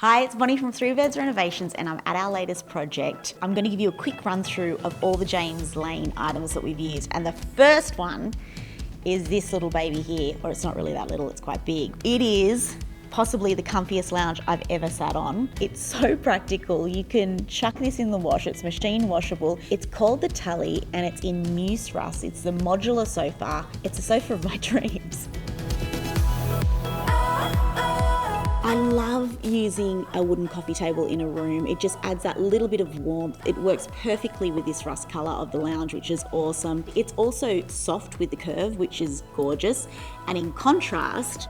Hi, it's Bonnie from Three Birds Renovations and I'm at our latest project. I'm going to give you a quick run through of all the James Lane items that we've used. And the first one is this little baby here, or it's not really that little, it's quite big. It is possibly the comfiest lounge I've ever sat on. It's so practical. You can chuck this in the wash. It's machine washable. It's called the Tully and it's in Muse Rust. It's the modular sofa. It's a sofa of my dreams. I love using a wooden coffee table in a room. It just adds that little bit of warmth. It works perfectly with this rust colour of the lounge, which is awesome. It's also soft with the curve, which is gorgeous. And in contrast,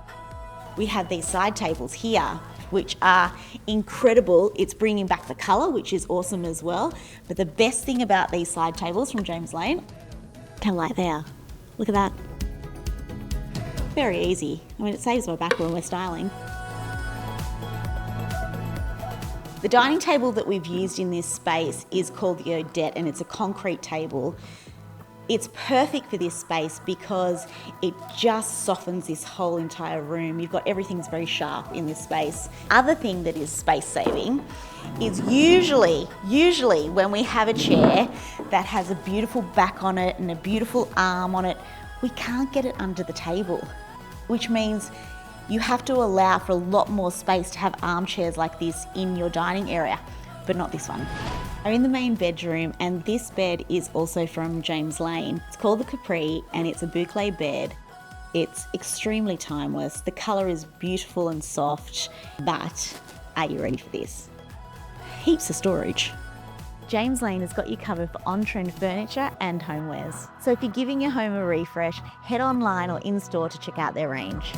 we have these side tables here, which are incredible. It's bringing back the colour, which is awesome as well. But the best thing about these side tables from James Lane, kind of like there. Look at that. Very easy. I mean, it saves my back when we're styling. The dining table that we've used in this space is called the Odette and it's a concrete table. It's perfect for this space because it just softens this whole entire room. You've got everything's very sharp in this space. Other thing that is space saving is usually when we have a chair that has a beautiful back on it and a beautiful arm on it, we can't get it under the table, which means you have to allow for a lot more space to have armchairs like this in your dining area, but not this one. I'm in the main bedroom and this bed is also from James Lane. It's called the Capri and it's a boucle bed. It's extremely timeless. The colour is beautiful and soft, but are you ready for this? Heaps of storage. James Lane has got you covered for on-trend furniture and homewares. So if you're giving your home a refresh, head online or in-store to check out their range.